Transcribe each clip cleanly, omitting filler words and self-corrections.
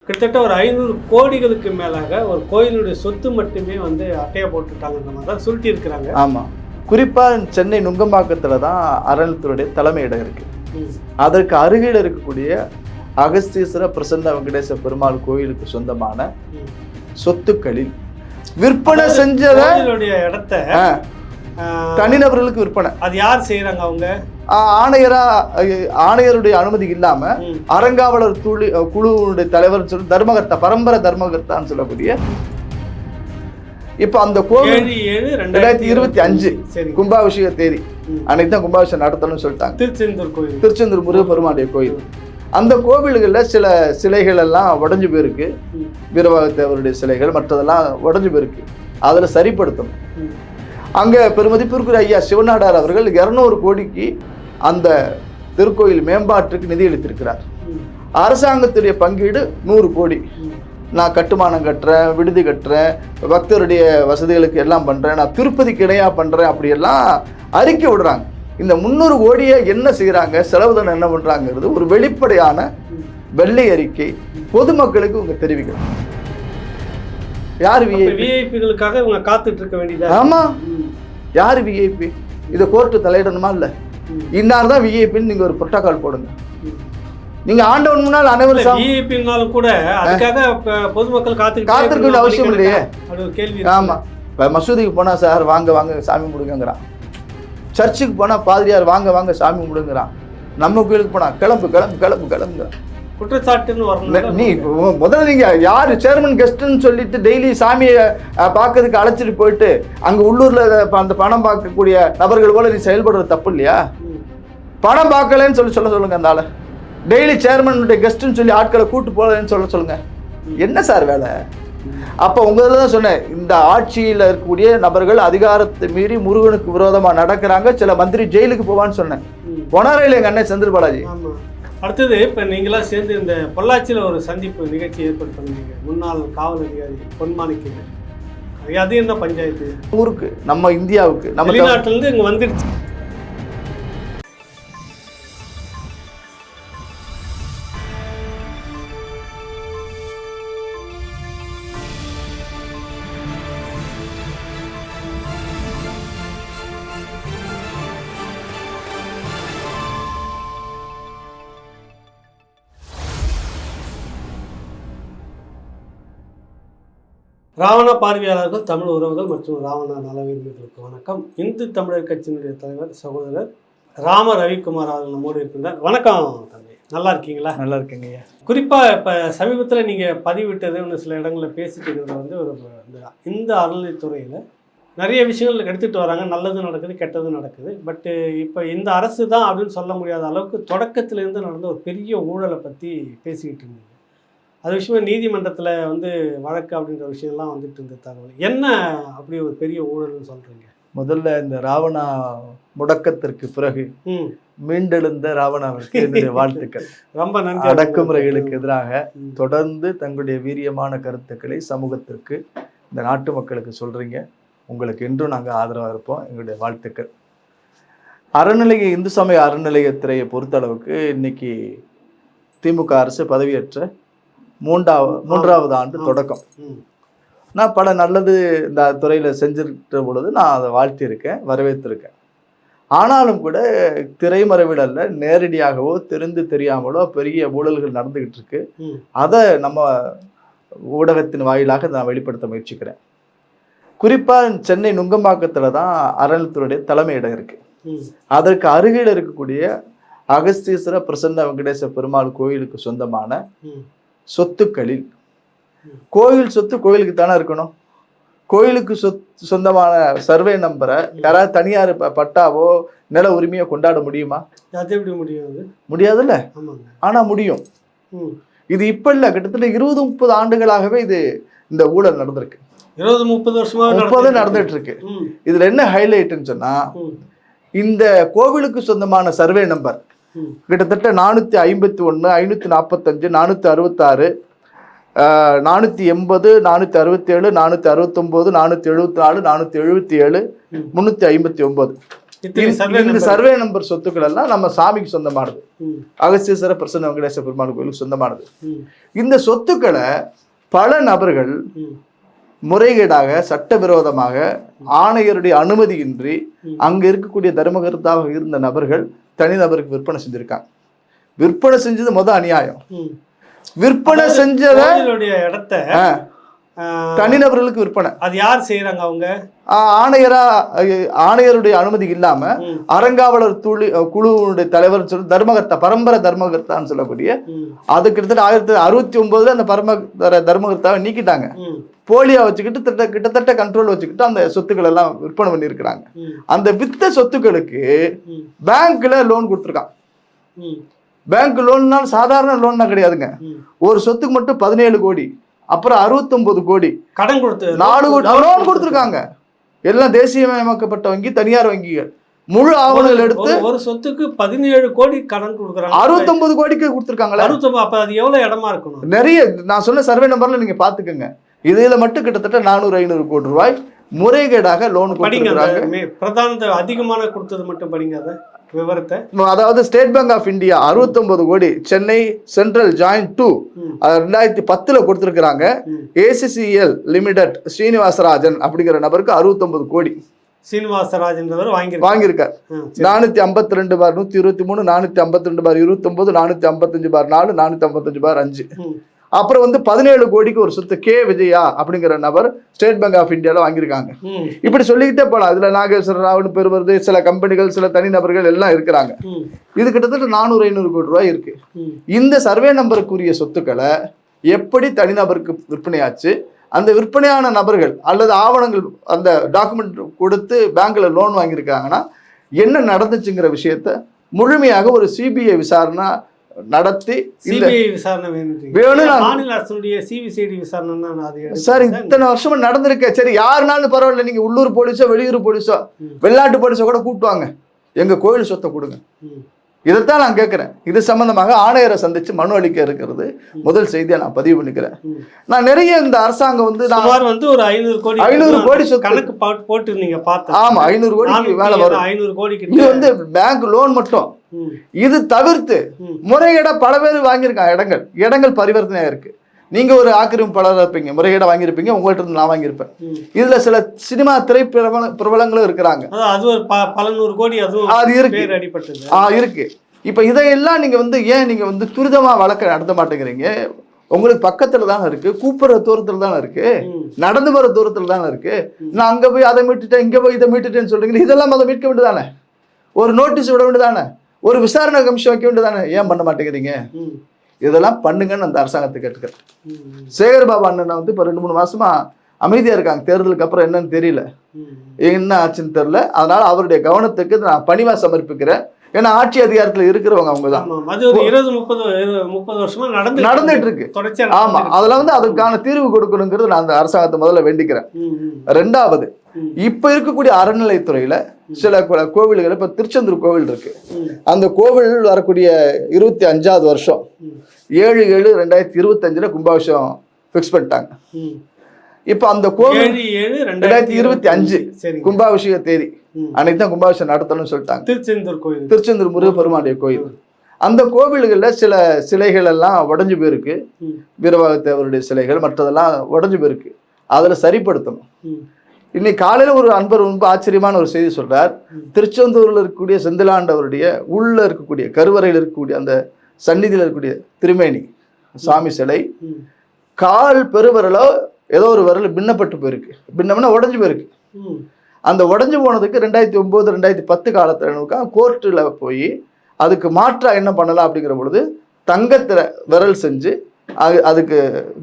கிட்டத்தட்ட ஒரு 500 கோடிகளுக்கு மேலாக ஒரு கோயிலுடைய சொத்து மட்டுமே வந்து அட்டையை போட்டுட்டாங்கன்ற மாதிரி தான் சுருட்டி இருக்கிறாங்க. ஆமாம், குறிப்பாக சென்னை நுங்கம்பாக்கத்தில் தான் அறநிலையத்துறையுடைய தலைமையிடம் இருக்கு. அதற்கு அருகில் இருக்கக்கூடிய அகஸ்தீஸ்வர பிரசன்ன வெங்கடேச பெருமாள் கோயிலுக்கு சொந்தமான சொத்துக்களில் விற்பனை செஞ்சதை இடத்த தனிநபர்களுக்கு விற்பனை. அது யார் செய்யறாங்க? அவங்க ஆணையருடைய அனுமதி இல்லாம அறங்காவலர் குழுவுடைய தலைவர் சொல்லி தர்மகர்த்தா, பரம்பரை தர்மகர்த்தான்னு சொல்லக்கூடிய. இப்ப அந்த கோவில் 2025 கும்பாபிஷேக தேதி அன்னைக்கு தான் கும்பாபிஷேகம் நடத்தணும்னு சொல்லிட்டாங்க. திருச்செந்தூர் முருகப்பெருமானுடைய கோயில். அந்த கோவில்களில் சில சிலைகள் எல்லாம் உடஞ்சு போயிருக்கு. வீரபாகத்தேவருடைய சிலைகள் மற்றதெல்லாம் உடஞ்சு போயிருக்கு. அதுல சரிப்படுத்தணும். அங்க பெருமதிப்பிற்குரிய ஐயா சிவநாடார் அவர்கள் 200 கோடிக்கு அந்த திருக்கோயில் மேம்பாட்டுக்கு நிதி அளித்திருக்கிறார். அரசாங்கத்துடைய பங்கீடு 100 கோடி. நான் கட்டுமானம் கட்டுறேன், விடுதி கட்டுறேன், பக்தருடைய வசதிகளுக்கு எல்லாம் பண்றேன், நான் திருப்பதிக்கு இணையா பண்றேன், அப்படியெல்லாம் அறிக்கை விடுறாங்க. இந்த 300 கோடியை என்ன செய்யறாங்க, செலவுதனம் என்ன பண்றாங்கிறது ஒரு வெளிப்படையான வெள்ளை அறிக்கை பொதுமக்களுக்கு உங்க தெரிவிக்கணும். யார் விஐபிகளுக்காக இவங்க காத்துட்டு இருக்க வேண்டியது? ஆமா, யார் விஐபி? இதை கோர்ட்டு தலையிடணுமா? இல்ல, இன்னார் தான் விஐபின்னு நீங்க ஒரு புரோட்டோகால் போடுங்க. நீங்க ஆண்டவன் முன்னால் அனைவரும் விஐபினாலும் கூட அதுக்காக பொதுமக்கள் காத்திருக்க அவசியம் இல்லையே. ஆமா, இப்ப மசூதிக்கு போனா சார் வாங்க வாங்க சாமி முடுங்கிறான். சர்ச்சுக்கு போனா பாதிரியார் வாங்க வாங்க சாமி முடுங்கிறான். நம்ம கோயிலுக்கு போனா கிளம்பு கிளம்பு கிளம்பு கிளம்புங்கிறான். குற்றச்சாட்டுன்னு வரணும். நீ முதல்ல நீங்க யாரு சேர்மன் கெஸ்ட்ன்னு சொல்லிட்டு டெய்லி சாமியை பார்க்கறதுக்கு அழைச்சிட்டு போயிட்டு அங்க உள்ளூர்ல அந்த பணம் பார்க்கக்கூடிய நபர்கள் போல நீ செயல்படுறது தப்பு இல்லையா? பணம் பார்க்கலன்னு சொல்லுங்க. அந்த ஆளை டெய்லி சேர்மனுடைய கெஸ்ட்ன்னு சொல்லி ஆட்களை கூட்டு போகலன்னு சொல்லுங்க. என்ன சார் வேலை? அப்ப உங்களை தான் சொன்னேன், இந்த ஆட்சியில் இருக்கக்கூடிய நபர்கள் அதிகாரத்தை மீறி முருகனுக்கு விரோதமா நடக்கிறாங்க. சில மந்திரி ஜெயிலுக்கு போவான்னு சொன்னேன். போனாரே எங்க அண்ணன் செந்தில் பாலாஜி. அடுத்தது இப்போ நீங்களாம் சேர்ந்து இந்த பொள்ளாச்சியில் ஒரு சந்திப்பு நிகழ்ச்சி ஏற்பாடு பண்ணுவீங்க. முன்னாள் காவல் அதிகாரி பொன்மாணிக்கம், அது என்ன பஞ்சாயத்து? ஊருக்கு, நம்ம இந்தியாவுக்கு, நம்ம வெளிநாட்டிலேருந்து இங்கே வந்துடுச்சு. ராவண பார்வையாளர்கள், தமிழ் உறவுகள் மற்றும் ராவண நலவீர்களுக்கு வணக்கம். இந்து தமிழர் கட்சியினுடைய தலைவர் சகோதரர் ராம ரவிக்குமார் அவர்கள் நம்மோடு இருக்கின்றார். வணக்கம் தம்பி, நல்லா இருக்கீங்களா? நல்லா இருக்கீங்க. குறிப்பாக இப்போ சமீபத்தில் நீங்கள் பதிவிட்டது ஒன்று சில இடங்களில் பேசிட்டு இருக்கிறது வந்து ஒரு இந்த அறநிலைத்துறையில் நிறைய விஷயங்கள் எடுத்துகிட்டு வராங்க. நல்லது நடக்குது, கெட்டது நடக்குது. பட்டு இப்போ இந்த அரசு தான் அப்படின்னு சொல்ல முடியாத அளவுக்கு தொடக்கத்திலேருந்து நடந்த ஒரு பெரிய ஊழலை பற்றி பேசிக்கிட்டு இருந்தீங்க. அது விஷயமா நீதிமன்றத்தில் வந்து வழக்கு அப்படின்ற விஷயம்லாம் வந்துட்டு இருந்த தகவல் என்ன, அப்படி ஒரு பெரிய ஊழல்னு சொல்கிறீங்க? முதல்ல இந்த ராவணா முடக்கத்திற்கு பிறகு மீண்டெழுந்த ராவணாவிற்கு என்னுடைய வாழ்த்துக்கள். ரொம்ப நன்றி. அடக்குமுறைகளுக்கு எதிராக தொடர்ந்து தங்களுடைய வீரியமான கருத்துக்களை சமூகத்திற்கு, இந்த நாட்டு மக்களுக்கு சொல்றீங்க. உங்களுக்கு என்றும் நாங்கள் ஆதரவாக இருப்போம். எங்களுடைய வாழ்த்துக்கள். அறநிலைய இந்து சமய அறநிலையத்துறையை பொறுத்த அளவுக்கு இன்னைக்கு திமுக அரசு பதவியேற்ற மூன்றாவது ஆண்டு தொடக்கம். நான் பல நல்லது இந்த துறையில் செஞ்சிருக்கிற பொழுது நான் அதை வாழ்த்தியிருக்கேன், வரவேற்றிருக்கேன். ஆனாலும் கூட திரைமறைவிடல்ல நேரடியாகவோ தெரிந்து தெரியாமலோ பெரிய ஊழல்கள் நடந்துகிட்டு இருக்கு. அதை நம்ம ஊடகத்தின் வாயிலாக நான் வெளிப்படுத்த முயற்சிக்கிறேன். குறிப்பாக சென்னை நுங்கம்பாக்கத்தில் தான் அறநிலையத்துறையுடைய தலைமையிடம் இருக்கு. அதற்கு அருகில் இருக்கக்கூடிய அகஸ்தீஸ்வர பிரசன்ன வெங்கடேச பெருமாள் கோயிலுக்கு சொந்தமான சொத்துக்களில், கோயில் சொத்து கோயிலுக்கு தானே இருக்கணும். கோயிலுக்கு சொந்தமான சர்வே நம்பரை யாராவது தனியார் பட்டாவோ நில உரிமையோ கொண்டாட முடியுமா? முடியாதுல்ல. ஆனா முடியும். இது இப்ப இல்ல, கிட்டத்தட்ட 20-30 ஆண்டுகளாகவே இந்த ஊழல் நடந்திருக்கு. 20-30 வருஷமா நடந்துட்டு இருக்கு. இதுல என்ன ஹைலைட்னு சொன்னா, இந்த கோவிலுக்கு சொந்தமான சர்வே நம்பர் கிட்டத்தட்ட 451, 545, 466, 480, 467, 469, 474, 477, 359 இந்த சர்வே நம்பர் சொத்துக்கள் எல்லாம் நம்ம சாமிக்கு சொந்தமானது. அகஸ்தீஸ்வர பிரசன்ன வெங்கடேச பெருமாள் கோயிலுக்கு சொந்தமானது. இந்த சொத்துக்களை பல நபர்கள் முறைகேடாக சட்டவிரோதமாக ஆணையருடைய அனுமதியின்றி அங்க இருக்கக்கூடிய தர்மகர்த்தாக இருந்த நபர்கள் தனிநபருக்கு விற்பனை செஞ்சிருக்காங்க. விற்பனை செஞ்சது அநியாயம். விற்பனை செஞ்சத இடத்த தனிநபர்களுக்கு விற்பனை. அது யார் செய்யறாங்க? அவங்க ஆணையருடைய அனுமதி இல்லாம அறங்காவலர் குழுவுடைய தலைவர் சொல்லி தர்மகர்த்தா, பரம்பரை தர்மகர்த்தான்னு சொல்லக்கூடிய, அது கிட்டத்தட்ட 1969 அந்த பரம்பரை தர்மகர்த்தாவை நீக்கிட்டாங்க. போலியா வச்சுக்கிட்டு கிட்டத்தட்ட கண்ட்ரோல் வச்சுக்கிட்டு அந்த சொத்துக்கள் எல்லாம் விற்பனை பண்ணியிருக்கிறாங்க. அந்த வித்த சொத்துக்களுக்கு பேங்க்ல லோன் கொடுத்துருக்கான். பேங்க் லோன்னால சாதாரண லோன்னா கிடையாதுங்க. ஒரு சொத்துக்கு மட்டும் 17 கோடி, அப்புறம் 69 கோடி கடன் கொடுத்து 4 கோடி லோன் கொடுத்துருக்காங்க. எல்லாம் தேசியமயமாக்கப்பட்ட வங்கி, தனியார் வங்கிகள். முழு ஆவணங்கள் எடுத்து ஒரு சொத்துக்கு 17 கோடி கடன் கொடுக்குறாங்க. 69 கோடிக்கு கொடுத்துருக்காங்களா? அப்ப அது எவ்வளவு இடமா இருக்கணும்? நிறைய. நான் சொன்ன சர்வே நம்பர்ல நீங்க பாத்துக்கோங்க. இதுல மட்டும் கிட்டத்தட்ட 400-500 கோடி ரூபாய் முறைகேடாக லோன் கொடுத்துருக்காங்க. பிரதான அதிகமான கொடுத்தது மட்டும் படிங்க அதை விவரத்தை. அதாவது ஸ்டேட் பேங்க் ஆஃப் இந்தியா 69 கோடி, சென்னை சென்ட்ரல் ஜாயிண்ட் 2 2010 கொடுத்துருக்காங்க. ACCL லிமிடெட் ஸ்ரீனிவாசராஜன் அப்படிங்கிற நபருக்கு 69 கோடி சீனிவாசராஜன் வாங்கியிருக்கார். 452/123, 452/29, 455/4, 455/5. அப்புறம் 17 கோடிக்கு ஒரு சொத்து கே விஜயா அப்படிங்கிற நபர் ஸ்டேட் பேங்க் ஆஃப் இந்தியாவில் வாங்கியிருக்காங்க. இப்படி சொல்லிக்கிட்டே போகலாம். இதுல நாகேஸ்வர ராவ்னு பேர் வருது, சில கம்பெனிகள், சில தனிநபர்கள் எல்லாம் இருக்கிறாங்க. இது கிட்டத்தட்ட 400-500 கோடி ரூபாய் இருக்கு. இந்த சர்வே நம்பருக்குரிய சொத்துக்களை எப்படி தனிநபருக்கு விற்பனையாச்சு, அந்த விற்பனையான நபர்கள் அல்லது ஆவணங்கள் அந்த டாக்குமெண்ட் கொடுத்து பேங்க்ல லோன் வாங்கியிருக்காங்கன்னா என்ன நடந்துச்சுங்கிற விஷயத்த முழுமையாக ஒரு சிபிஐ விசாரணை நடத்தி சார் இத்தனை வருஷமா நடந்திருக்க. சரி, யாருனாலும் பரவாயில்ல, நீங்க உள்ளூர் போலீஸோ வெளியூர் போலீஸோ வெளிநாட்டு போலீஸோ கூட கூட்டுவாங்க, எங்க கோயில் சொத்தை கொடுங்க. இதைத்தான் நான் கேட்கிறேன். இது சம்பந்தமாக ஆணையரை சந்திச்சு மனு அளிக்க இருக்கிறது முதல் செய்தியா நான் பதிவு பண்ணிக்கிறேன். நான் நிறைய இந்த அரசாங்கம் ஒரு 500 கோடி கணக்கு போட்டு நீங்க பார்த்தா, ஆமா 500 கோடி வேலை வரும். 500 கோடி இது பேங்க் லோன் மட்டும். இது தவிர்த்து முறைகேட பல பேர் வாங்கியிருக்காங்க. இடங்கள் பரிவர்த்தனையா இருக்கு. நீங்க ஒரு ஆக்கிரமிப்பாளர் இருப்பீங்க, முறைகேட வாங்கியிருப்பீங்க, உங்கள்கிட்ட இருந்து நான் வாங்கியிருப்பேன். இதுல சில சினிமா திரை பிரபலங்களும் இருக்கிறாங்க. அது ஒரு பல நூறு கோடி அது இருக்கு. இப்ப இதையெல்லாம் நீங்க ஏன் நீங்க துரிதமா வழக்க நடத்த மாட்டேங்கிறீங்க? உங்களுக்கு பக்கத்துல தானே இருக்கு, கூப்பிடுற தூரத்துல தானே இருக்கு, நடந்து வர தூரத்துல தானே இருக்கு. நான் அங்க போய் அதை மீட்டுட்டேன், இங்க போய் இதை மீட்டுட்டேன்னு சொல்றீங்க. இதெல்லாம் அதை மீட்க வேண்டியதானே? ஒரு நோட்டீஸ் விட வேண்டியதானே? ஒரு விசாரணை கமிஷன் வைக்க வேண்டியதானே? ஏன் பண்ண மாட்டேங்கிறீங்க? இதெல்லாம் பண்ணுங்கன்னு அந்த அரசாங்கத்தை கேட்டுக்கிறேன். சேகர் பாபு அண்ணன் இப்போ 2-3 மாசமா அமைதியா இருக்காங்க. தேர்தலுக்கு அப்புறம் என்னன்னு தெரியல, என்ன ஆச்சுன்னு தெரியல. அதனால அவருடைய கவனத்துக்கு நான் பணிவா சமர்ப்பிக்கிறேன். ஏன்னா ஆட்சி அதிகாரத்துல இருக்கிறவங்க அவங்கதான். அது ஒரு 20-30 வருஷமா நடந்துட்டு இருக்கு. ஆமா, அதுல அதுக்கான தீர்வு கொடுக்கணுங்கிறது நான் அந்த அரசாங்கத்தை முதல்ல வேண்டிக்கிறேன். 2வது, இப்ப இருக்கக்கூடிய அறநிலைத்துறையில சில கோவில்கள், இப்ப திருச்செந்தூர் கோவில் இருக்கு. அந்த கோவில் வரக்கூடிய 25வது வருஷம் 7/7/2025 கும்பாபிஷேகம் பிக்ஸ் பண்ணிட்டாங்க. இப்ப அந்த கோவில் 2025 கும்பாபிஷேக தேதி அன்னைக்கு தான் கும்பாபிஷேகம் நடத்தணும்னு சொல்லிட்டாங்க. திருச்செந்தூர் முருகப்பெருமானுடைய கோயில். அந்த கோவில்கள்ல சில சிலைகள் எல்லாம் உடஞ்சு போயிருக்கு. வீரபாகத்தேவருடைய சிலைகள் மற்றதெல்லாம் உடஞ்சு போயிருக்கு. அதுல சரிப்படுத்தணும். இன்னைக்கு காலையில ஒரு அன்பர் ரொம்ப ஆச்சரியமான ஒரு செய்தி சொல்றார். திருச்செந்தூர்ல இருக்கக்கூடிய செந்திலாண்டவருடைய உள்ள இருக்கக்கூடிய கருவறையில் இருக்கக்கூடிய அந்த சந்நிதியில் இருக்கக்கூடிய திருமேனி சாமி சிலை கால் பெருவரலோ ஏதோ ஒரு விரல் பின்னப்பட்டு போயிருக்கு. பின்னம்னா உடஞ்சு போயிருக்கு. அந்த உடஞ்சு போனதுக்கு 2009-2010 காலத்துல கோர்ட்டில் போய் அதுக்கு மாற்றா என்ன பண்ணலாம் அப்படிங்கிற பொழுது தங்கத்துல விரல் செஞ்சு அதுக்கு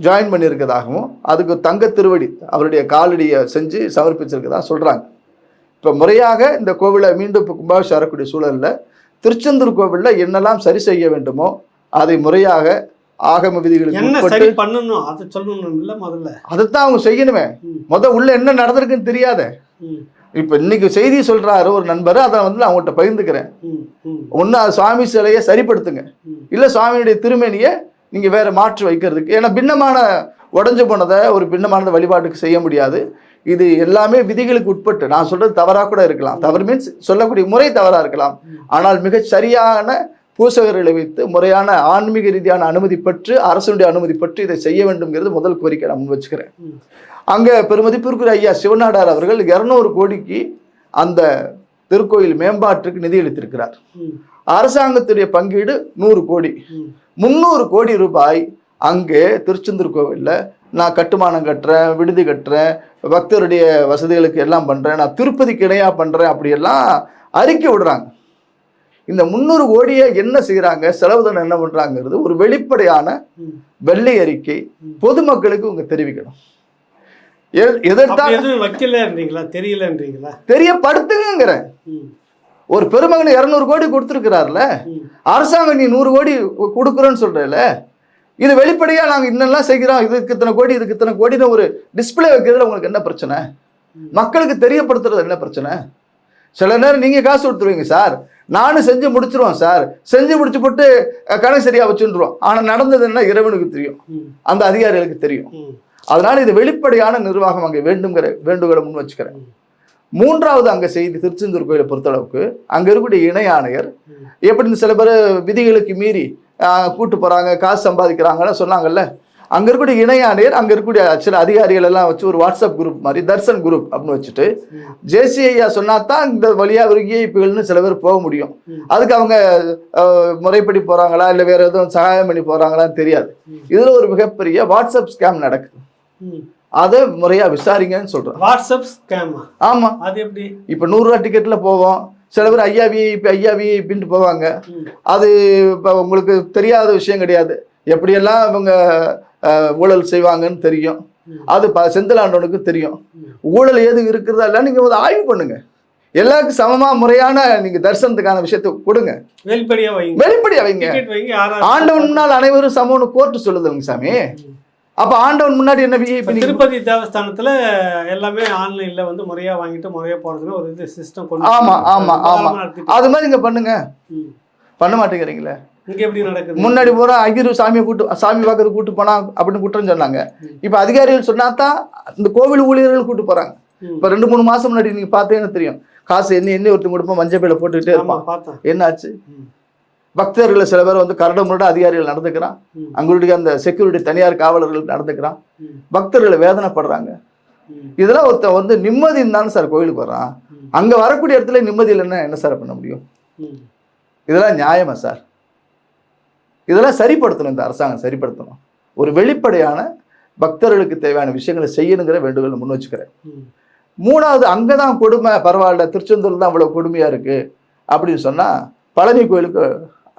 ஜாயின் பண்ணியிருக்கதாகவும் அதுக்கு தங்க திருவடி அவருடைய காலடியை செஞ்சு சமர்ப்பிச்சிருக்கதா சொல்றாங்க. இப்போ முறையாக இந்த கோவிலை மீண்டும் இப்போ கும்பாபிஷேகம் வரக்கூடிய சூழலில் திருச்செந்தூர் கோவிலில் என்னெல்லாம் சரி செய்ய வேண்டுமோ அதை முறையாக ஆகம விதிகளுக்கு பண்ணணும். அதை சொல்லணும் இல்லை, முதல்ல அதைத்தான் அவங்க செய்யணுமே. உள்ள என்ன நடந்திருக்குன்னு தெரியாத. இப்ப இன்னைக்கு செய்தி சொல்றாரு ஒரு நண்பர், அதை அவங்கள்ட்ட பகிர்ந்துக்கிறேன். ஒன்னு சுவாமி சிலையை சரிப்படுத்துங்க, இல்ல சுவாமியுடைய திருமேனியை நீங்க வேற மாற்று வைக்கிறதுக்கு. ஏன்னா பின்னமான உடஞ்சு போனதை ஒரு பின்னமானதை வழிபாட்டுக்கு செய்ய முடியாது. இது எல்லாமே விதிகளுக்கு உட்பட்டு, நான் சொல்றது தவறா கூட இருக்கலாம், தவறு மீன்ஸ் சொல்லக்கூடிய முறை தவறா இருக்கலாம், ஆனால் மிக சரியான பூசகர்களை வைத்து முறையான ஆன்மீக ரீதியான அனுமதி பெற்று அரசுடைய அனுமதி பெற்று இதை செய்ய வேண்டும்ங்கிறது முதல் கோரிக்கை நான் முன் வச்சுக்கிறேன். அங்க பெருமதிப்பிற்குரிய ஐயா சிவநாடார் அவர்கள் 200 கோடிக்கு அந்த திருக்கோயில் மேம்பாட்டுக்கு நிதி அளித்திருக்கிறார். அரசாங்கத்துடைய பங்கீடு 100 கோடி, 300 கோடி ரூபாய் அங்கே திருச்செந்தூர் கோவிலில் நான் கட்டுமானம் கட்டுறேன், விடுதி கட்டுறேன், பக்தருடைய வசதிகளுக்கு எல்லாம் பண்ணுறேன், நான் திருப்பதிக்கு இணையாக பண்ணுறேன், அப்படியெல்லாம் அறிக்கை விடுறாங்க. இந்த 300 கோடியை என்ன செய்கிறாங்க, செலவுதனம் என்ன பண்ணுறாங்கிறது ஒரு வெளிப்படையான வெள்ளை அறிக்கை பொதுமக்களுக்கு உங்க தெரிவிக்கணும். தெரியப்படுத்துங்கிறேன். ஒரு பெருமகன் 200 கோடி கொடுத்துருக்கிறார்ல, அரசாங்கம் நீ 100 கோடி கொடுக்குறோன்னு சொல்றல, இது வெளிப்படையா நாங்க இன்னெல்லாம் செய்கிறோம், இதுக்கு இத்தனை கோடி இதுக்கு இத்தனை கோடின்னு ஒரு டிஸ்பிளே வைக்கிறதுல உங்களுக்கு என்ன பிரச்சனை? மக்களுக்கு தெரியப்படுத்துறது என்ன பிரச்சனை? சில நேரம் நீங்க காசு கொடுத்துருவீங்க சார், நானும் செஞ்சு முடிச்சிருவோம் சார், செஞ்சு முடிச்சு போட்டு கணக்கு சரியா வச்சுருவோம், ஆனா நடந்ததுன்னா இறைவனுக்கு தெரியும், அந்த அதிகாரிகளுக்கு தெரியும். அதனால இது வெளிப்படையான நிர்வாகம் அங்கே வேண்டுங்கிற வேண்டுகோளை முன் வச்சுக்கிறேன். 3வது அங்க செய்தி திருச்செந்தூர் கோயிலை பொறுத்தளவுக்கு அங்க இருக்கக்கூடிய இணை ஆணையர் எப்படி சில பேர் விதிகளுக்கு மீறி கூட்டு போறாங்க, காசு சம்பாதிக்கிறாங்கன்னு சொன்னாங்கல்ல, அங்க இருக்கக்கூடிய இணை ஆணையர் அங்க இருக்கக்கூடிய சில அதிகாரிகள் எல்லாம் வச்சு ஒரு வாட்ஸ்அப் குரூப் மாதிரி தர்சன் குரூப் அப்படின்னு வச்சுட்டு ஜேசிஐயா சொன்னாதான் இந்த வழியா விஐபிகள்னு சில பேர் போக முடியும். அதுக்கு அவங்க முறைப்படி போறாங்களா இல்லை வேற எதுவும் சகாயம் பண்ணி போறாங்களான்னு தெரியாது. இதுல ஒரு மிகப்பெரிய வாட்ஸ்அப் ஸ்கேம் நடக்குது, அதை முறையா விசாரிங்கன்னு சொல்றேன். WhatsApp scam? ஆமா. அது எப்படி? இப்ப 100 ரூபா டிக்கெட்ல போவோம், சில பேர் ஐயா விஐபின்ட்டு போவாங்க. அது இப்போ உங்களுக்கு தெரியாத விஷயம் கிடையாது, எப்படியெல்லாம் இவங்க ஊழல் செய்வாங்கன்னு தெரியும். அது செந்திலாண்டவனுக்கு தெரியும். ஊழல் ஏது இருக்கிறதா இல்லை நீங்க ஆய்வு பண்ணுங்க, எல்லாருக்கும் சமமா முறையான நீங்க தரிசனத்துக்கான விஷயத்தை கொடுங்க, வெளிப்படையா வைங்க. ஆண்டவன் முன்னால் அனைவரும் சமம்னு கோர்ட்டு சொல்லுதுங்க சாமி. அப்ப ஆண்டவன் முன்னாடி என்ன விஐபி? திருப்பதி தேவஸ்தானத்துல எல்லாமே ஆன்லைன்ல வந்து முறையா வாங்கிட்டு முறையா போறதுன்னு ஒரு இது சிஸ்டம் கொண்டு. ஆமா ஆமா ஆமா, அது மாதிரி இங்க பண்ணுங்க. பண்ண மாட்டேங்கிறீங்களே. இங்க எப்படி நடக்குது? முன்னாடி போற ஐயரு சாமி பார்க்கறது கூட்டு போனா அப்படின்னு குற்றம் சொன்னாங்க. இப்ப அதிகாரிகள் சொன்னாதான் இந்த கோவில் ஊழியர்கள் கூட்டு போறாங்க. இப்ப 2-3 மாசம் முன்னாடி நீங்க பார்த்தீங்கன்னு தெரியும், காசு எண்ணி ஒருத்தர் கொடுப்போம், மஞ்சள் பையில போட்டுக்கிட்டே இருப்பான். என்னாச்சு? பக்தர்களை சில பேர் வந்து கரடமுறை அதிகாரிகள் நடந்துக்கிறான், அங்களுடைய அந்த செக்யூரிட்டி தனியார் காவலர்கள் நடந்துக்கிறான், பக்தர்களை வேதனைப்படுறாங்க. இதெல்லாம் ஒருத்தன் வந்து நிம்மதி இருந்தாலும் சார் கோயிலுக்கு வர்றான், அங்க வரக்கூடிய இடத்துல நிம்மதி இல்லைன்னா என்ன சார் பண்ண முடியும்? இதெல்லாம் நியாயமா சார்? இதெல்லாம் சரிப்படுத்தணும், இந்த அரசாங்கம் சரிப்படுத்தணும். ஒரு வெளிப்படையான பக்தர்களுக்கு தேவையான விஷயங்களை செய்யணுங்கிற வேண்டுகோள் முன் வச்சுக்கிறேன். 3வது அங்கதான் கொடுமை, பரவாயில்ல திருச்செந்தூர் தான் அவ்வளவு கொடுமையா இருக்கு அப்படின்னு சொன்னா பழனி கோயிலுக்கு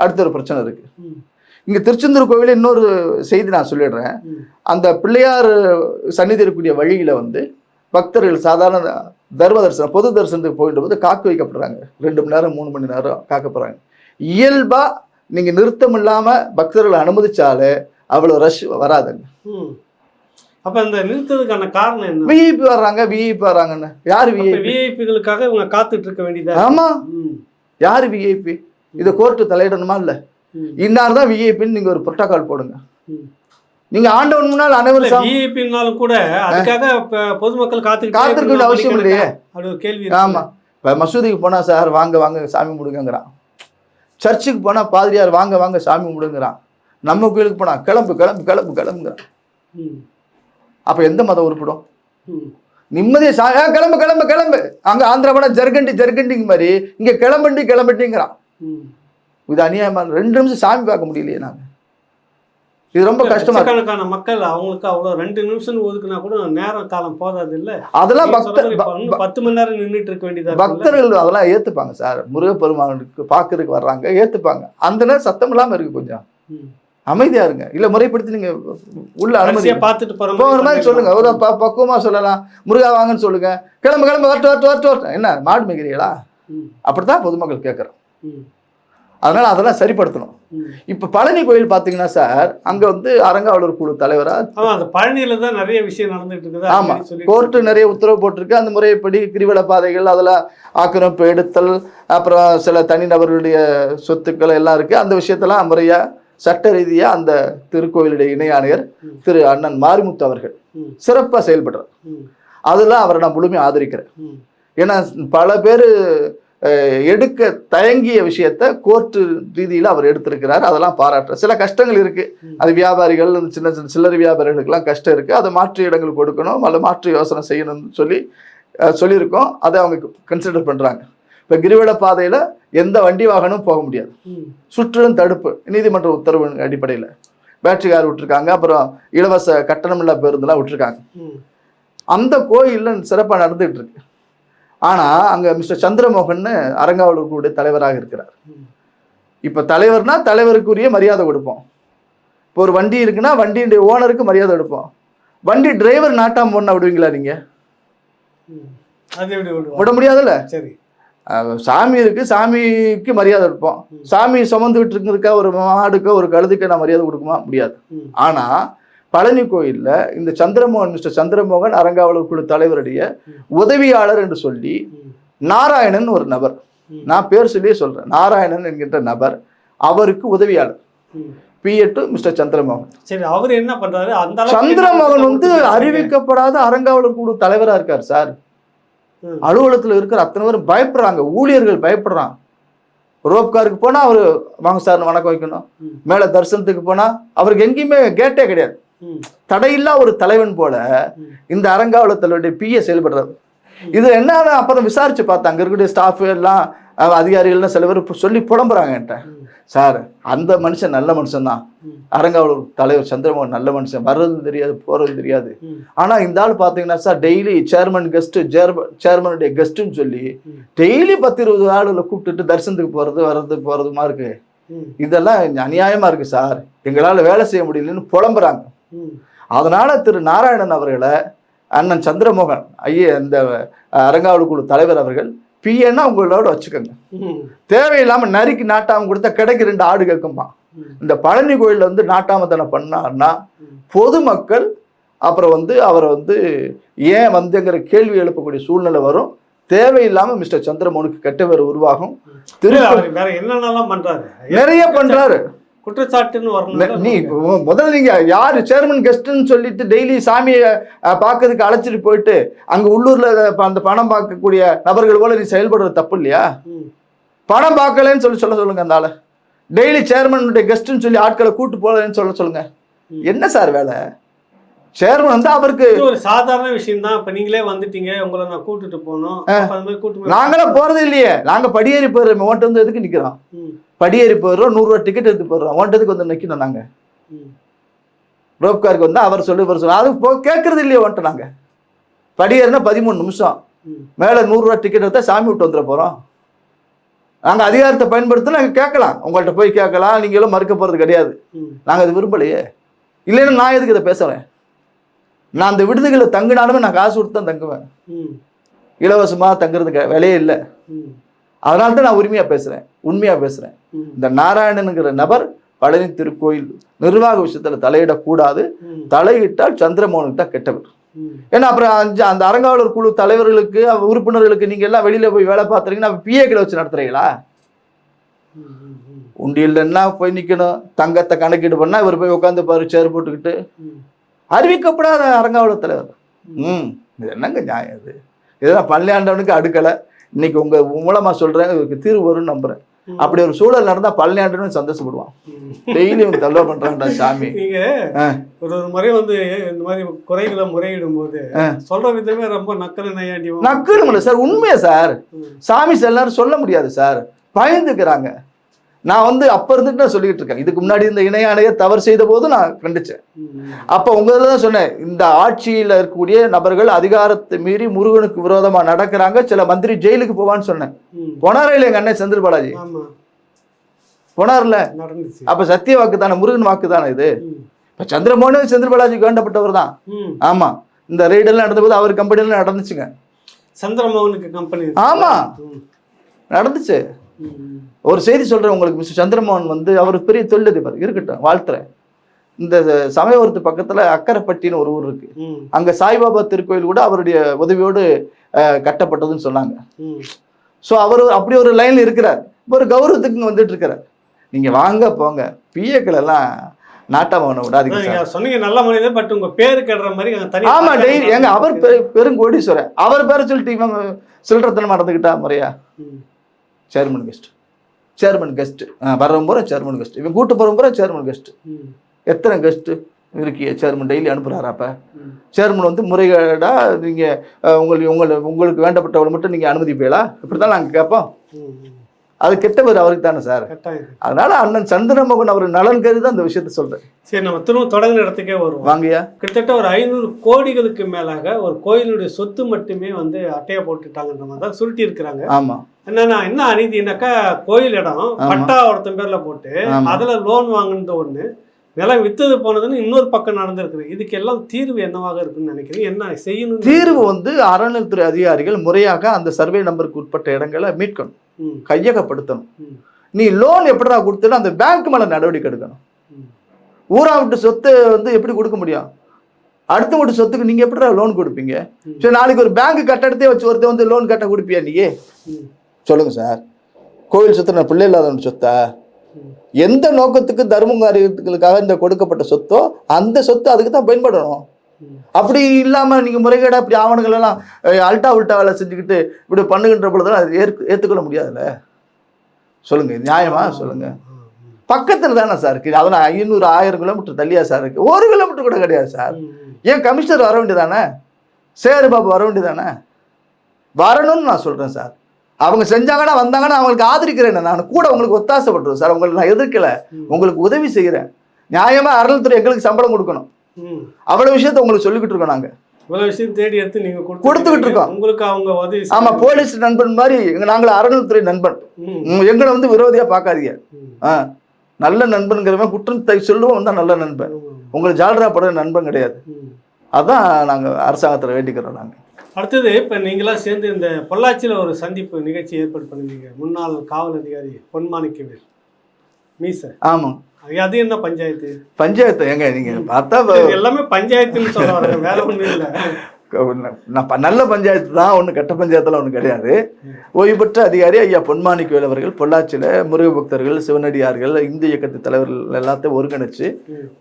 அடுத்த ஒரு பிரச்சனை இருக்கு. இங்க திருச்செந்தூர் கோவில இன்னொரு செய்தி நான் சொல்லிடுறேன். அந்த பிள்ளையார் சன்னிதி இருக்கக்கூடிய வழியில வந்து பக்தர்கள் சாதாரண தர்ம தரிசனம் பொது தரிசனத்துக்கு போயிட்டு போது காக்க வைக்கப்படுறாங்க. 2 மணி நேரம் 3 மணி நேரம் காக்கப்படுறாங்க. இயல்பா நீங்க நிறுத்தம் இல்லாம பக்தர்களை அனுமதிச்சாலே அவ்வளவு ரஷ் வராதுங்க. அப்ப இந்த நிறுத்ததுக்கான காரணம் என்ன? விஐபி வர்றாங்கன்னு. யாரு விஐபிகளுக்காக இவங்க காத்துட்டு இருக்க வேண்டியதா? ஆமா, யாரு விஐபி? இதை கோர்ட்டு தலையிடணுமா? இல்ல இன்னார் தான் விஐபின்னு நீங்க ஒரு புரோட்டோகால் போடுங்க. நீங்க ஆண்டவன் முன்னால் அனைவரும் விஐபினாலும் கூட அதுக்காக பொதுமக்கள் காத்திருக்க அவசியம் இல்லையே. கேள்வி. ஆமா, இப்ப மசூதிக்கு போனா சார் வாங்க சாமி முடுங்கிறான், சர்ச்சுக்கு போனா பாதிரியார் வாங்க சாமி முடுங்கிறான், நம்ம கோயிலுக்கு போனா கிளம்புங்கிறான். அப்ப எந்த மதம் உருப்படும்? நிம்மதியா கிளம்பு. அங்க ஆந்திரா போனா ஜர்கண்டிங்க மாதிரி இங்க கிளம்பண்டிங்கிறான். இது அநியாயமா. 2 நிமிஷம் சாமி பார்க்க முடியலையே நாங்க. இது ரொம்ப கஷ்டமா. கணக்கான மக்கள் அவங்களுக்கு அவ்வளவு 2 நிமிஷம் ஒதுக்குனா கூட நேரம் காலம் போதாது இல்ல. அதெல்லாம் 10 மணி நேரம் நின்றுட்டு இருக்க வேண்டியதா. பக்தர்கள் அதெல்லாம் ஏத்துப்பாங்க சார், முருகப்பெருமானுக்கு பாக்குறதுக்கு வர்றாங்க, ஏத்துப்பாங்க. அந்த நேரம் சத்தம் இல்லாம இருக்கு, கொஞ்சம் அமைதியா இருங்க. இல்ல முறைப்படுத்தி நீங்க உள்ள அனுமதியா பார்த்துட்டு போற மாதிரி சொல்லுங்க, ஒரு பக்குவமா சொல்லலாம். முருகா வாங்கன்னு சொல்லுங்க, கிளம்பு வரட்டு. என்ன மாடு மேய்க்கிறீங்களா? அப்படித்தான் பொதுமக்கள் கேட்கறோம். அதனால அதெல்லாம் சரிப்படுத்தணும். இப்ப பழனி கோயில் பாத்தீங்கன்னா சார், அங்க வந்து அறங்காவலர் குழு தலைவரா பழனியில தான் நிறைய விஷயம் நடந்துட்டு இருக்குது. ஆமா, கோர்ட்டு நிறைய உத்தரவு போட்டிருக்கு. அந்த முறைப்படி கிரிவல பாதைகள் அதெல்லாம் ஆக்கிரமிப்பு எடுத்தல், அப்புறம் சில தனிநபர்களுடைய சொத்துக்கள் எல்லாம் இருக்கு. அந்த விஷயத்தெல்லாம் முறையா சட்ட ரீதியா அந்த திருக்கோயிலுடைய இணை ஆணையர் திரு அண்ணன் மாரிமுத்து அவர்கள் சிறப்பா செயல்படுறார். அதெல்லாம் அவரை நான் முழுமையாக ஆதரிக்கிறேன். ம். ஏன்னா பல பேர் எடுக்க தயங்கிய விஷயத்த கோர்ட்டு ரீதியில் அவர் எடுத்திருக்கிறார். அதெல்லாம் பாராட்டுற. சில கஷ்டங்கள் இருக்கு. அது வியாபாரிகள், சின்ன சின்ன சில்லறை வியாபாரிகளுக்கெல்லாம் கஷ்டம் இருக்கு. அதை மாற்று இடங்கள் கொடுக்கணும், அல்ல மாற்று யோசனை செய்யணும்னு சொல்லியிருக்கோம். அதை அவங்க கன்சிடர் பண்றாங்க. இப்போ கிரிவல பாதையில எந்த வண்டி வாகனமும் போக முடியாது. சுற்றிலும் தடுப்பு, நீதிமன்ற உத்தரவு அடிப்படையில் பேட்டரி கார் விட்டுருக்காங்க. அப்புறம் இலவச கட்டணமில்லா பேருந்துலாம் விட்டுருக்காங்க. அந்த கோயிலில் சிறப்பாக நடந்துகிட்டு இருக்கு. ஆனால் அங்கே மிஸ்டர் சந்திரமோகன் அறங்காவலர்களுடைய தலைவராக இருக்கிறார். இப்போ தலைவர்னா தலைவருக்குரிய மரியாதை கொடுப்போம். இப்போ ஒரு வண்டி இருக்குன்னா வண்டியுடைய ஓனருக்கு மரியாதை கொடுப்போம். வண்டி டிரைவர் நாட்டாம ஒன்றா விடுவீங்களா நீங்கள்? விட முடியாதுல்ல. சரி, சாமி இருக்கு, சாமிக்கு மரியாதை கொடுப்போம். சாமி சுமந்துகிட்டு இருக்கிறதுக்கா ஒரு மாடுக்கோ ஒரு கழுதுக்கோ நான் மரியாதை கொடுக்குமா? முடியாது. ஆனால் பழனி கோயில்ல இந்த சந்திரமோகன், மிஸ்டர் சந்திரமோகன் அறங்காவலர் குழு தலைவருடைய உதவியாளர் என்று சொல்லி நாராயணன் ஒரு நபர், நான் பேர் சொல்லியே சொல்றேன், நாராயணன் என்கின்ற நபர் அவருக்கு உதவியாளர். P A to mister Chandramohan. சரி, அவர் என்ன பண்றாரு? அந்த சந்திரமோகன் அறிவிக்கப்படாத அறங்காவலர் குழு தலைவரா இருக்கார் சார். அலுவலகத்தில் இருக்கிற அத்தனை பேரும் பயப்படுறாங்க, ஊழியர்கள் பயப்படுறாங்க. ரோப்காருக்கு போனா அவரு வாங்க சார் வணக்கம் வைக்கணும். மேல தரிசனத்துக்கு போனா அவருக்கு எங்கேயுமே கேட்டே கிடையாது. தடையில்லா ஒரு தலைவன் போல இந்த அறங்காவலர்களுடைய பிஏ செயல்படுறது. இது என்ன அப்புறம் விசாரிச்சு பார்த்தா அங்க இருக்கக்கூடிய ஸ்டாஃப் எல்லாம் அதிகாரிகள்லாம் சில பேர் சொல்லி புலம்புறாங்க என்கிட்ட. சார் அந்த மனுஷன் நல்ல மனுஷன் தான், அறங்காவலர் தலைவர் சந்திரமோகன் நல்ல மனுஷன், வர்றதும் தெரியாது போறதும் தெரியாது. ஆனா இந்த ஆள் பாத்தீங்கன்னா சார் டெய்லி சேர்மன் கெஸ்ட், சேர்மனுடைய கெஸ்ட்னு சொல்லி டெய்லி 10-20 ஆளுகளை கூப்பிட்டுட்டு தரிசனத்துக்கு போறது வர்றது போறதுமா இருக்கு. இதெல்லாம் அநியாயமா இருக்கு சார், எங்களால வேலை செய்ய முடியலன்னு புலம்புறாங்க. அதனால திரு நாராயணன் அவர்களை அண்ணன் சந்திரமோகன் இந்த அறங்காவலர் குழு தலைவர் அவர்கள் பிஏன்னா உங்களோட வச்சுக்கோங்க. தேவையில்லாம நரிக்கு நாட்டாம கொடுத்தா கிடைக்கு 2 ஆடு கேட்கும்பா. இந்த பழனி கோயில்ல நாட்டாமத்தனை பண்ணார்னா பொதுமக்கள் அப்புறம் அவரை ஏன் வந்துங்கிற கேள்வி எழுப்பக்கூடிய சூழ்நிலை வரும். தேவையில்லாம மிஸ்டர் சந்திரமோகனுக்கு கெட்ட பேர் உருவாகும். வேற என்னென்னலாம் பண்றாரு, நிறைய பண்றாரு. குற்றச்சாட்டுன்னு வரணும். நீ முதல்ல நீங்க யாரு சேர்மன் கெஸ்ட்னு சொல்லிட்டு டெய்லி சாமியை பார்க்கறதுக்கு அழைச்சிட்டு போயிட்டு அங்க உள்ளூர்ல அந்த பணம் பார்க்கக்கூடிய நபர்கள் போல நீ செயல்படுறது தப்பு இல்லையா? பணம் பார்க்கலன்னு சொல்லுங்க. அந்த ஆளை டெய்லி சேர்மனுடைய கெஸ்ட்னு சொல்லி ஆட்களை கூட்டு போகலன்னு சொல்லுங்க. என்ன சார் வேலை? சேர்மன் அவருக்கு ஒரு சாதாரண விஷயம் தான். இப்ப நீங்களே வந்துட்டீங்க, உங்களை நான் கூட்டிட்டு போனோம். நாங்களாம் போறது இல்லையே, நாங்க படியேறி போயிடுறோம். ஓட்டு எதுக்கு நிக்கிறோம்? படியேறி போயிடுறோம், 100 ரூபா டிக்கெட் எடுத்து போயிடுறோம். ஓட்டத்துக்கு நிற்கணும். நாங்க ரோப்காருக்கு அவர் சொல்லி அது கேட்கறது இல்லையே. ஓட்ட நாங்க படியேறினா 13 நிமிஷம், மேல 100 ரூபா டிக்கெட் எடுத்தா சாமி விட்டு வந்துட போறோம். நாங்க அதிகாரத்தை பயன்படுத்தி நாங்க கேட்கலாம், உங்கள்கிட்ட போய் கேட்கலாம், நீங்களும் மறுக்க போறது கிடையாது. நாங்க அது விரும்பலையே. இல்லைன்னா நான் எதுக்கு இதை பேசுறேன்? நான் அந்த விடுதிகளை தங்கினாலுமே நான் காசு கொடுத்து தான் தங்குவேன். இலவசமா தங்குறதுக்கு விலையே இல்லை. அதனால தான் நான் உரிமையா பேசுறேன், உண்மையா பேசுறேன். இந்த நாராயணனுங்கிற நபர் பழனி திருக்கோயில் நிர்வாக விஷயத்துல தலையிடக்கூடாது. தலையிட்டால் சந்திரமோகனுக்கு தான் கெட்டவர். ஏன்னா அப்புறம் அந்த அறங்காவலர் குழு தலைவர்களுக்கு உறுப்பினர்களுக்கு நீங்க எல்லாம் வெளியில போய் வேலை பார்த்துறீங்கன்னா பிஏக்களை வச்சு நடத்துறீங்களா? உண்டியில் என்ன போய் நிக்கணும், தங்கத்தை கணக்கீடு பண்ணா இவர் போய் உட்காந்து பாரு சேர் போட்டுக்கிட்டு. அறிவிக்கப்படாத அறங்காவலர் தலைவர். இது என்னங்க நியாயம்? இது இதெல்லாம் பழனியாண்டவனுக்கு அடுக்கலை. இன்னைக்கு உங்க மூலமா சொல்றேன், இதுக்கு தீர்வு வரும்னு நம்புறேன். அப்படி ஒரு சூழல் நடந்தா பழனியாண்டவன் சந்தோஷப்படுவான். டெய்லி தள்ள பண்றான்டா சாமி. நீங்க ஒரு முறை இந்த மாதிரி குறைகளை முறையிடும் போது சொல்ற விதமே ரொம்ப நக்கல் சார். உண்மையா சார், சாமி எல்லாரும் சொல்ல முடியாது சார், பயந்துக்கிறாங்க. நான் அப்ப இருந்துட்டு நான் சொல்லிட்டு இருக்கேன். இதுக்கு முன்னாடி இந்த இணை ஆணையர் தவறு செய்த போது நான் கண்டிச்சேன். அப்ப உங்கள தான் சொன்னேன், இந்த ஆட்சியில இருக்கக்கூடிய நபர்கள் அதிகாரத்தை மீறி முருகனுக்கு விரோதமா நடக்கிறாங்க, சில மந்திரி ஜெயிலுக்கு போவான்னு சொன்னேன். போனாரா இல்லையா எங்க அண்ணன் செந்தில் பாலாஜி? போனார்ல. அப்ப சத்திய வாக்கு தானே, முருகன் வாக்கு தானே இது. இப்ப சந்திரமோகன் செந்தில் பாலாஜிக்கு வேண்டப்பட்டவர் தான். ஆமா, இந்த ரெய்டெல்லாம் நடந்தபோது அவர் கம்பெனில நடந்துச்சுங்க. சந்திரமோகனுக்கு கம்பெனி. ஆமா நடந்துச்சு. ஒரு செய்தி சொல்றேன் உங்களுக்கு. மிஸ்டர் சந்திரமோகன் அவர் பெரிய தொழிலதிபர் இருக்கட்டும், வாழ்த்துறேன். இந்த சமயபுரத்து பக்கத்துல அக்கரைப்பட்டின்னு ஒரு ஊர் இருக்கு. அங்க சாய்பாபா திருக்கோயில் கூட அவருடைய உதவியோடு கட்டப்பட்டதுன்னு சொன்னாங்க. ஸோ அவர் அப்படி ஒரு லைன்ல இருக்கிறார். இப்போ ஒரு கௌரவத்துக்கு வந்துட்டு இருக்கிறார். நீங்க வாங்க போங்க, பிஏக்கள் எல்லாம் நாட்டாம விடாதீங்க சார். நீங்க சொன்னீங்க நல்ல மனிதன், பட் உங்க பேரு கெடுற மாதிரி அங்க தனி. ஆமா, டெய்லி எங்க அவர் பெருங்கோடீஸ்வரர், அவர் பேரை சொல்லிட்டு இவங்க சில்லறத்தனமா நடந்துக்கிட்டா முறையா? சேர்மன் கெஸ்ட் வர்றவங்க பூரா சேர்மன் கெஸ்ட், இவன் கூட்டு போறவங்க பூரா சேர்மன் கெஸ்ட். எத்தனை கெஸ்ட் இருக்கிய சேர்மன் டெய்லி அனுப்புறாராப்ப? சேர்மன் வந்து முறைகேடா நீங்க உங்களுக்கு வேண்டப்பட்டவளை மட்டும் நீங்க அனுமதிப்பீங்களா? இப்படிதான் நாங்க கேட்போம். அது கெட்ட பேர் அவருக்கு தானே சார். அதனால அண்ணன் சந்திரமோகன் அவர் நலன் கருதி தான் அந்த விஷயத்த சொல்றேன். சரி, நம்ம திரும்ப தொடங்கின இடத்துக்கே வருவோம். வாங்கயா. கிட்டத்தட்ட ஒரு 500 கோடிகளுக்கு மேலாக ஒரு கோயிலுடைய சொத்து மட்டுமே வந்து அட்டையை போட்டுட்டாங்கன்ற மாதிரி தான் சுருட்டி இருக்கிறாங்க. ஆமா. என்ன அநீதினாக்கா, கோயில் இடம் பட்டா ஒருத்தன் பேர்ல போட்டு அதுல லோன் வாங்குனது ஒண்ணு, நிலம் வித்தது போனதுன்னு இன்னொரு பக்கம் நடந்திருக்குது. இதுக்கு எல்லாம் தீர்வு என்னவாக இருக்குன்னு நினைக்கிறீங்க? என்ன செய்யணும்? தீர்வு வந்து அறநிலைத்துறை அதிகாரிகள் முறையாக அந்த சர்வே நம்பருக்கு உட்பட்ட இடங்களை மீட்கணும், கையகப்படுத்தணும். நீ லோன் எப்படிடா கொடுத்தா அந்த பேங்க் மேல நடவடிக்கை எடுக்கணும். ஊரா விட்டு சொத்து வந்து எப்படி கொடுக்க முடியும்? அடுத்த வீட்டு சொத்துக்கு நீங்க எப்படிடா லோன் கொடுப்பீங்க? சரி, நாளைக்கு ஒரு பேங்க் கட்டடத்தையே வச்சு ஒருத்தர் வந்து லோன் கட்ட கொடுப்பியா நீ? சொல்லுங்க சார். கோவில் சொத்து நான் பிள்ளை இல்லாதவன் சொத்தா? எந்த நோக்கத்துக்கு தர்ம காரியத்துக்காக இந்த கொடுக்கப்பட்ட சொத்தோ அந்த சொத்து அதுக்கு தான் பயன்படணும். அப்படி இல்லாம நீங்க முறைகேடா இப்படி ஆவணங்கள் எல்லாம் அல்டா உல்டா வேலை செஞ்சுக்கிட்டு இப்படி பண்ணுகின்ற பொழுதுலாம் அது ஏற்றுக்கொள்ள முடியாதுல்ல. சொல்லுங்க, நியாயமா சொல்லுங்க. பக்கத்துல தானே சார் இருக்கு. அதெல்லாம் 500 1000 கிலோமீட்டர் தள்ளியா சார் இருக்கு? 1 கிலோமீட்டர் கூட கிடையாது சார். ஏன் கமிஷனர் வர வேண்டியதானே? சேரு பாபு வர வேண்டியதானே? வரணும்னு நான் சொல்றேன் சார். அவங்க செஞ்சாங்கன்னா வந்தாங்கன்னா அவங்களுக்கு ஆதரிக்கிறேன், நான் கூட உங்களுக்கு ஒத்தாசைப்படுறேன் சார். உங்களுக்கு நான் எதிர்க்கல, உங்களுக்கு உதவி செய்கிறேன். நியாயமா அறநிலைத்துறை எங்களுக்கு சம்பளம் கொடுக்கணும். அவ்வளவு விஷயத்த உங்களுக்கு சொல்லிக்கிட்டு இருக்கோம். நாங்க இவ்வளவு விஷயம் தேடி எடுத்து நீங்க கொடுத்துக்கிட்டு இருக்கோம். உங்களுக்கு அவங்க உதவி. ஆமா, போலீஸ் நண்பன் மாதிரி நாங்களும் அறநிலைத்துறை நண்பன். எங்களை வந்து விரோதியா பார்க்காதீங்க. நல்ல நண்பன்கிறவன் குற்றத்தை சொல்லுவோம் தான் நல்ல நண்பன். உங்களுக்கு ஜாலரா படுற நண்பன் கிடையாது. அதான் நாங்க அரசாங்கத்துல வேண்டிக்கிறோம். நாங்க அடுத்தது இப்போ நீங்களாம் சேர்ந்து இந்த பொள்ளாச்சியில் ஒரு சந்திப்பு நிகழ்ச்சி ஏற்பாடு பண்ணுவீங்க. முன்னாள் காவல் அதிகாரி பொன்மாணிக்கவேல் மீச. ஆமாம். அது என்ன பஞ்சாயத்து? பஞ்சாயத்து எங்க நீங்க பார்த்தா எல்லாமே பஞ்சாயத்துன்னு சொல்ல வர்றாங்க, வேற ஒன்றும் இல்லை. நல்ல பஞ்சாயத்து தான், ஒன்றும் கெட்ட பஞ்சாயத்துலாம் ஒன்றும் கிடையாது. ஓய்வு பெற்ற அதிகாரி ஐயா பொன்மாணிக்கவேல் அவர்கள் பொள்ளாச்சியில் முருக பக்தர்கள், சிவனடியார்கள், இந்து இயக்கத்து தலைவர்கள் எல்லாத்தையும் ஒருங்கிணைச்சு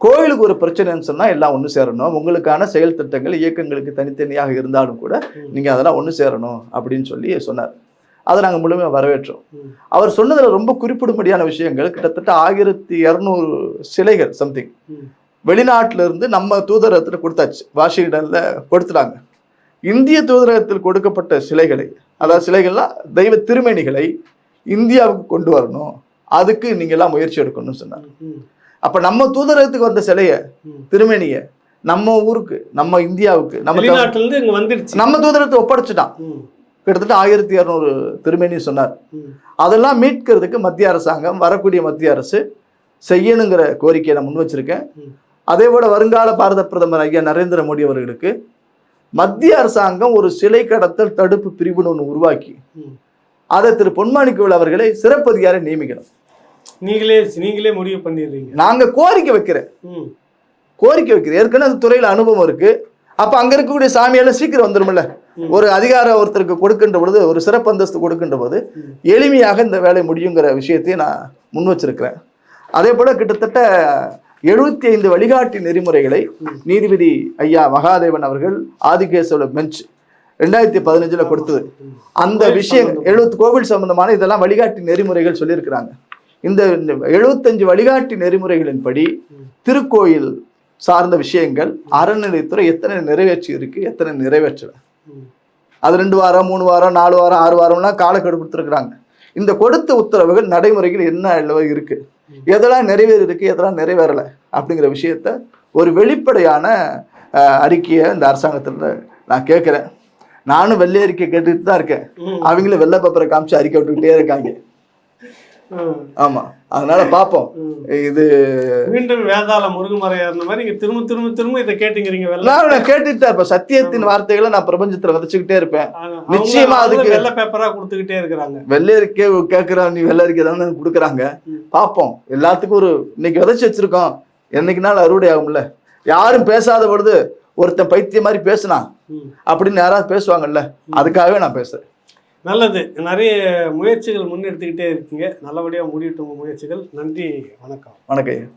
கோயிலுக்கு ஒரு பிரச்சனைன்னு சொன்னால் எல்லாம் ஒன்று சேரணும், உங்களுக்கான செயல் திட்டங்கள் இயக்கங்களுக்கு தனித்தனியாக இருந்தாலும் கூட நீங்கள் அதெல்லாம் ஒன்று சேரணும் அப்படின்னு சொல்லி சொன்னார். அதை நாங்கள் முழுமையாக வரவேற்றோம். அவர் சொன்னதில் ரொம்ப குறிப்பிடும்படியான விஷயங்கள், கிட்டத்தட்ட 1200 சிலைகள் சம்திங் வெளிநாட்டில இருந்து நம்ம தூதரகத்தில் கொடுத்தாச்சு. வாஷிங்டன்ல கொடுத்துட்டாங்க. இந்திய தூதரகத்தில் கொடுக்கப்பட்ட சிலைகளை, அதாவது சிலைகள்லாம் தெய்வ திருமேனிகளை இந்தியாவுக்கு கொண்டு வரணும், அதுக்கு நீங்க எல்லாம் முயற்சி எடுக்கணும்னு சொன்னாங்க. அப்ப நம்ம தூதரகத்துக்கு வந்த சிலைய திருமேனிய நம்ம ஊருக்கு, நம்ம இந்தியாவுக்கு, நம்ம தூதரகத்தை ஒப்படைச்சிட்டான். கிட்டத்தட்ட 1200 திருமேனி சொன்னார். அதெல்லாம் மீட்கிறதுக்கு மத்திய அரசாங்கம், வரக்கூடிய மத்திய அரசு செய்யணுங்கிற கோரிக்கையை நான் முன் வச்சிருக்கேன். அதே போல வருங்கால பாரத பிரதமர் ஐயா நரேந்திர மோடி அவர்களுக்கு மத்திய அரசாங்கம் ஒரு சிலை கடத்தல் தடுப்பு பிரிவுன்னு ஒன்று உருவாக்கி அதை திரு பொன்மாணிக்கவேல் அவர்களை சிறப்பு அதிகாரி நியமிக்கணும். நீங்களே முடிவு பண்ணிடுறீங்க? நாங்க கோரிக்கை வைக்கிறேன். ஏற்கனவே அந்த துறையில அனுபவம் இருக்கு. அப்ப அங்க இருக்கக்கூடிய சாமியெல்லாம் சீக்கிரம் வந்துருமில்ல. ஒரு அதிகாரம் ஒருத்தருக்கு கொடுக்கின்ற பொழுது, ஒரு சிறப்பு அந்தஸ்து கொடுக்கின்ற போது எளிமையாக இந்த வேலை முடியுங்கிற விஷயத்தையும் நான் முன் வச்சிருக்கிறேன். அதே போல கிட்டத்தட்ட 75 வழிகாட்டி நெறிமுறைகளை நீதிபதி ஐயா மகாதேவன் அவர்கள் ஆதிகேசவ பெஞ்ச் 2015 கொடுத்தது. அந்த விஷயம் 70 கோவில் சம்பந்தமான இதெல்லாம் வழிகாட்டி நெறிமுறைகள் சொல்லியிருக்கிறாங்க. இந்த 75 வழிகாட்டி நெறிமுறைகளின்படி திருக்கோயில் சார்ந்த விஷயங்கள் அறநிலைத்துறை எத்தனை நிறைவேற்றி இருக்கு, எத்தனை நிறைவேற்றல, அது 2 வாரம் 3 வாரம் 4 வாரம் 6 வாரம்லாம் காலக்கெடு கொடுத்துருக்குறாங்க. இந்த கொடுத்த உத்தரவுகள் நடைமுறைகள் என்ன இருக்கு, எதெல்லாம் நிறைவேறி இருக்கு, எதெல்லாம் நிறைவேறலை அப்படிங்கிற விஷயத்த ஒரு வெளிப்படையான அறிக்கையை இந்த அரசாங்கத்தில் நான் கேட்குறேன். நானும் வெள்ளை அறிக்கை கேட்டுட்டு தான் இருக்கேன். அவங்களும் வெள்ளை பேப்பரை காமிச்சு அறிக்கை விட்டுக்கிட்டே இருக்காங்க. ஆமா, அதனால பாப்போம். இது மீண்டும் வேதாள முருகமறையார் மாதிரி நீங்க திரும்ப இதை கேட்டுங்கிறீங்க. நான் கேட்டுட்டு தான் இருப்பேன். சத்தியத்தின் வார்த்தைகளை நான் பிரபஞ்சத்துல விதைச்சுக்கிட்டே இருப்பேன். நிச்சயமா அதுக்கு வெள்ளை பேப்பரா கொடுத்துக்கிட்டே இருக்கிறாங்க. வெள்ளை அறிக்கை கேட்கிறான், நீ வெள்ளை அறிக்கை தானே கொடுக்குறாங்க. பாப்போம். எல்லாத்துக்கும் ஒரு இன்னைக்கு விதைச்சு வச்சிருக்கோம், என்னைக்கு நாள் அறுவடை ஆகும்ல. யாரும் பேசாத பொழுது ஒருத்தன் பைத்திய மாதிரி பேசினா அப்படின்னு யாராவது பேசுவாங்கல்ல, அதுக்காகவே நான் பேசுறேன். நல்லது. நிறைய முயற்சிகள் முன்னெடுத்துக்கிட்டே இருக்கீங்க. நல்லபடியாக முடியட்டும் முயற்சிகள். நன்றி, வணக்கம். வணக்கம்.